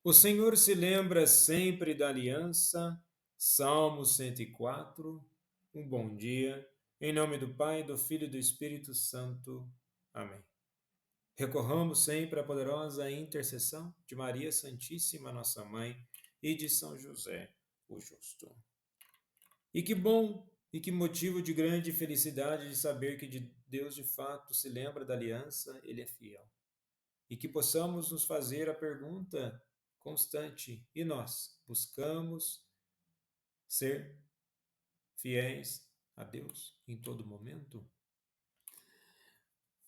O Senhor se lembra sempre da aliança. Salmo 104. Um bom dia. Em nome do Pai, do Filho e do Espírito Santo. Amém. Recorramos sempre à poderosa intercessão de Maria Santíssima, nossa Mãe, e de São José, o Justo. E que bom e que motivo de grande felicidade de saber que Deus de fato se lembra da aliança, Ele é fiel. E que possamos nos fazer a pergunta constante: e nós buscamos ser fiéis a Deus em todo momento?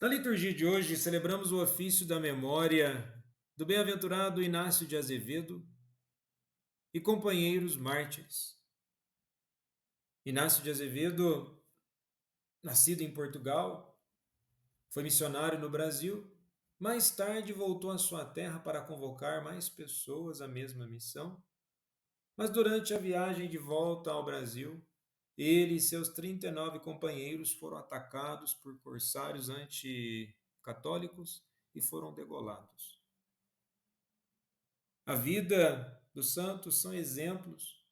Na liturgia de hoje, celebramos o ofício da memória do bem-aventurado Inácio de Azevedo e companheiros mártires. Inácio de Azevedo, nascido em Portugal, foi missionário no Brasil. Mais tarde voltou à sua terra para convocar mais pessoas à mesma missão. Mas durante a viagem de volta ao Brasil, ele e seus 39 companheiros foram atacados por corsários anticatólicos e foram degolados. A vida dos santos são exemplos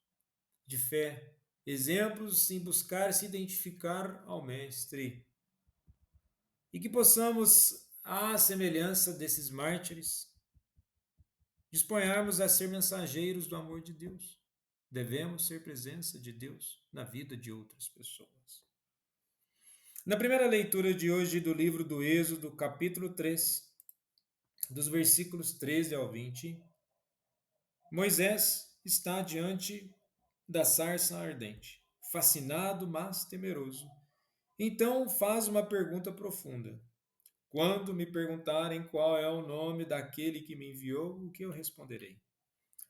de fé, exemplos em buscar se identificar ao Mestre. E que possamos, à semelhança desses mártires, disponharmos a ser mensageiros do amor de Deus. Devemos ser presença de Deus na vida de outras pessoas. Na primeira leitura de hoje do livro do Êxodo, capítulo 3, dos versículos 13 ao 20, Moisés está diante da sarça ardente, fascinado, mas temeroso. Então faz uma pergunta profunda. Quando me perguntarem qual é o nome daquele que me enviou, o que eu responderei?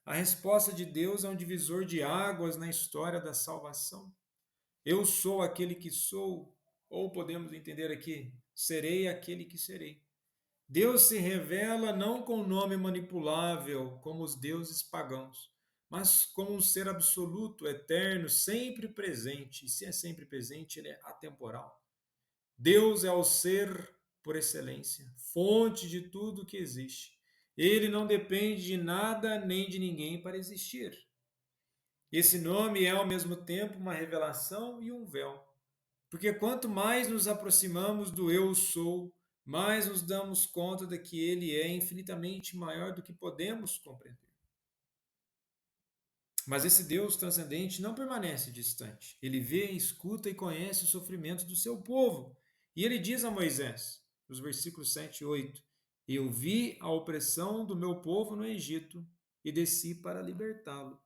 A resposta de Deus é um divisor de águas na história da salvação. Eu sou aquele que sou, ou podemos entender aqui, serei aquele que serei. Deus se revela não com nome manipulável, como os deuses pagãos, mas como um ser absoluto, eterno, sempre presente. E se é sempre presente, ele é atemporal. Deus é o ser por excelência, fonte de tudo que existe. Ele não depende de nada nem de ninguém para existir. Esse nome é ao mesmo tempo uma revelação e um véu. Porque quanto mais nos aproximamos do eu sou, mais nos damos conta de que ele é infinitamente maior do que podemos compreender. Mas esse Deus transcendente não permanece distante. Ele vê, escuta e conhece os sofrimentos do seu povo. E ele diz a Moisés, nos versículos 7 e 8: Eu vi a opressão do meu povo no Egito e desci para libertá-lo.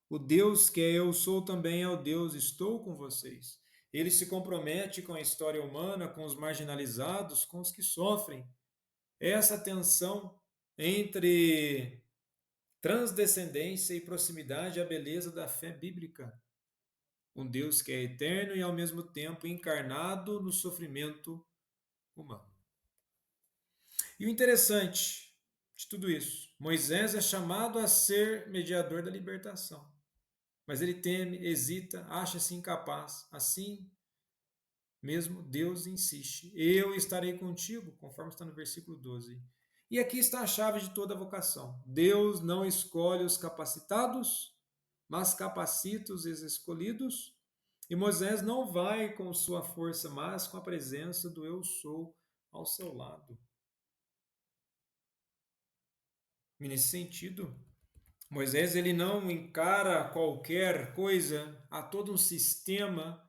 O Deus que eu sou também é o Deus, estou com vocês. Ele se compromete com a história humana, com os marginalizados, com os que sofrem. Essa tensão entre transcendência e proximidade é a beleza da fé bíblica. Um Deus que é eterno e ao mesmo tempo encarnado no sofrimento humano. E o interessante de tudo isso, Moisés é chamado a ser mediador da libertação. Mas ele teme, hesita, acha-se incapaz. Assim mesmo, Deus insiste: Eu estarei contigo, conforme está no versículo 12. E aqui está a chave de toda a vocação. Deus não escolhe os capacitados, mas capacita os escolhidos. E Moisés não vai com sua força, mas com a presença do Eu Sou ao seu lado. E nesse sentido, Moisés ele não encara qualquer coisa, há todo um sistema,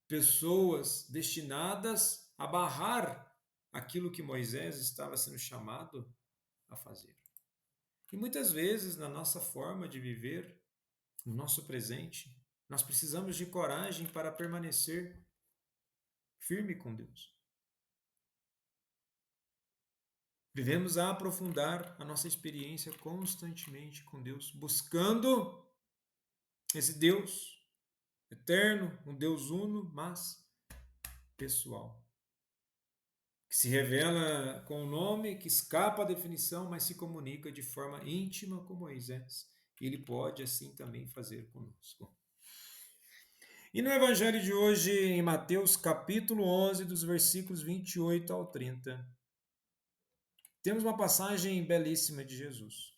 pessoas destinadas a barrar aquilo que Moisés estava sendo chamado a fazer. E muitas vezes na nossa forma de viver, no nosso presente, nós precisamos de coragem para permanecer firme com Deus. Devemos aprofundar a nossa experiência constantemente com Deus, buscando esse Deus eterno, um Deus uno, mas pessoal. Que se revela com um nome que escapa à definição, mas se comunica de forma íntima com Moisés. Ele pode assim também fazer conosco. E no Evangelho de hoje, em Mateus capítulo 11, dos versículos 28 ao 30, temos uma passagem belíssima de Jesus.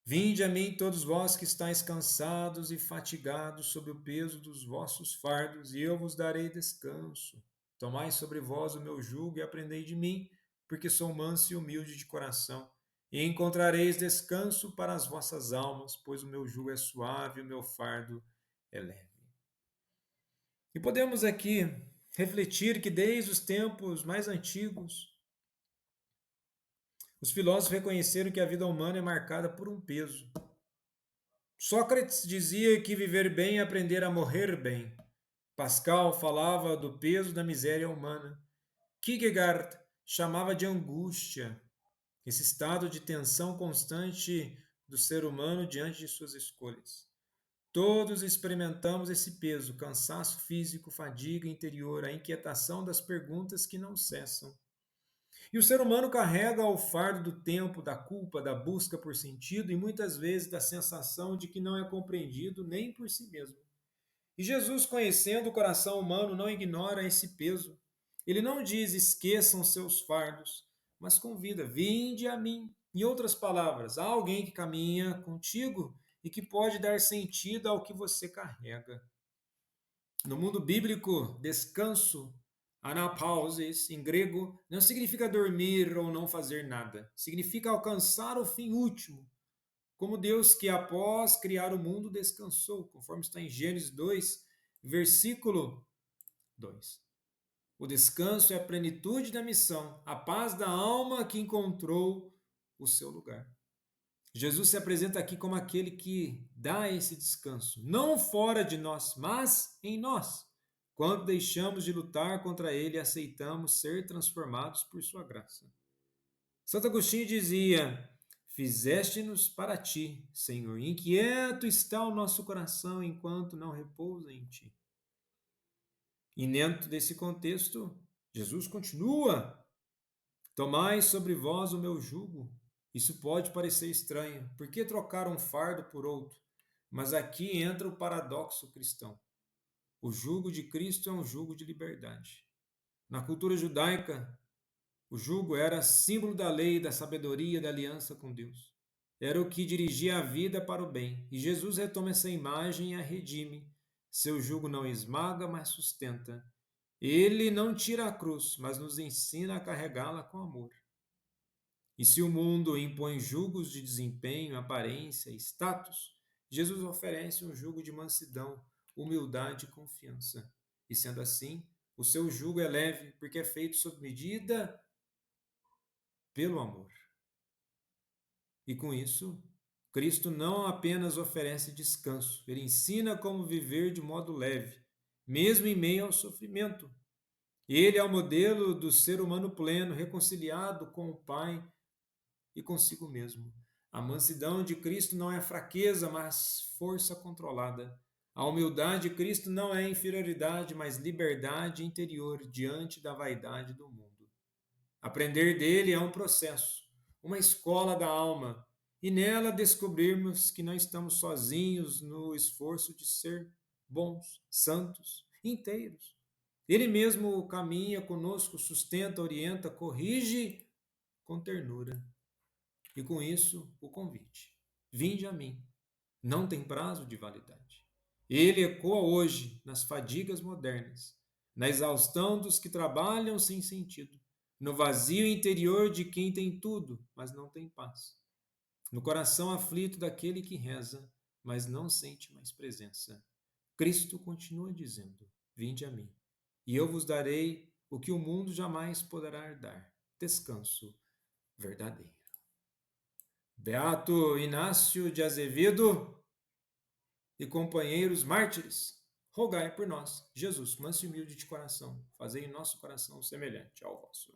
Vinde a mim, todos vós que estáis cansados e fatigados sob o peso dos vossos fardos, e eu vos darei descanso. Tomai sobre vós o meu jugo e aprendei de mim, porque sou manso e humilde de coração, e encontrareis descanso para as vossas almas, pois o meu jugo é suave e o meu fardo é leve. E podemos aqui refletir que desde os tempos mais antigos, os filósofos reconheceram que a vida humana é marcada por um peso. Sócrates dizia que viver bem é aprender a morrer bem. Pascal falava do peso da miséria humana. Kierkegaard chamava de angústia, esse estado de tensão constante do ser humano diante de suas escolhas. Todos experimentamos esse peso, cansaço físico, fadiga interior, a inquietação das perguntas que não cessam. E o ser humano carrega o fardo do tempo, da culpa, da busca por sentido e muitas vezes da sensação de que não é compreendido nem por si mesmo. E Jesus, conhecendo o coração humano, não ignora esse peso. Ele não diz esqueçam seus fardos, mas convida, vinde a mim. Em outras palavras, há alguém que caminha contigo e que pode dar sentido ao que você carrega. No mundo bíblico, descanso, anapausis, em grego, não significa dormir ou não fazer nada. Significa alcançar o fim último, como Deus que após criar o mundo descansou, conforme está em Gênesis 2, versículo 2. O descanso é a plenitude da missão, a paz da alma que encontrou o seu lugar. Jesus se apresenta aqui como aquele que dá esse descanso, não fora de nós, mas em nós, quando deixamos de lutar contra ele e aceitamos ser transformados por sua graça. Santo Agostinho dizia: fizeste-nos para ti, Senhor, inquieto está o nosso coração enquanto não repousa em ti. E dentro desse contexto, Jesus continua: tomai sobre vós o meu jugo. Isso pode parecer estranho. Por que trocar um fardo por outro? Mas aqui entra o paradoxo cristão. O jugo de Cristo é um jugo de liberdade. Na cultura judaica, o jugo era símbolo da lei, da sabedoria, da aliança com Deus. Era o que dirigia a vida para o bem. E Jesus retoma essa imagem e a redime. Seu jugo não esmaga, mas sustenta. Ele não tira a cruz, mas nos ensina a carregá-la com amor. E se o mundo impõe julgos de desempenho, aparência, status, Jesus oferece um jugo de mansidão, humildade e confiança. E sendo assim, o seu jugo é leve, porque é feito sob medida pelo amor. E com isso, Cristo não apenas oferece descanso, ele ensina como viver de modo leve, mesmo em meio ao sofrimento. Ele é o modelo do ser humano pleno, reconciliado com o Pai e consigo mesmo. A mansidão de Cristo não é fraqueza, mas força controlada. A humildade de Cristo não é inferioridade, mas liberdade interior diante da vaidade do mundo. Aprender dele é um processo, uma escola da alma, e nela descobrirmos que não estamos sozinhos no esforço de ser bons, santos, inteiros. Ele mesmo caminha conosco, sustenta, orienta, corrige com ternura. E com isso, o convite. Vinde a mim. Não tem prazo de validade. Ele ecoa hoje nas fadigas modernas, na exaustão dos que trabalham sem sentido, no vazio interior de quem tem tudo, mas não tem paz, no coração aflito daquele que reza, mas não sente mais presença. Cristo continua dizendo: vinde a mim, e eu vos darei o que o mundo jamais poderá dar: descanso verdadeiro. Beato Inácio de Azevedo e companheiros mártires, rogai por nós. Jesus, manso e humilde de coração, fazei em nosso coração semelhante ao vosso.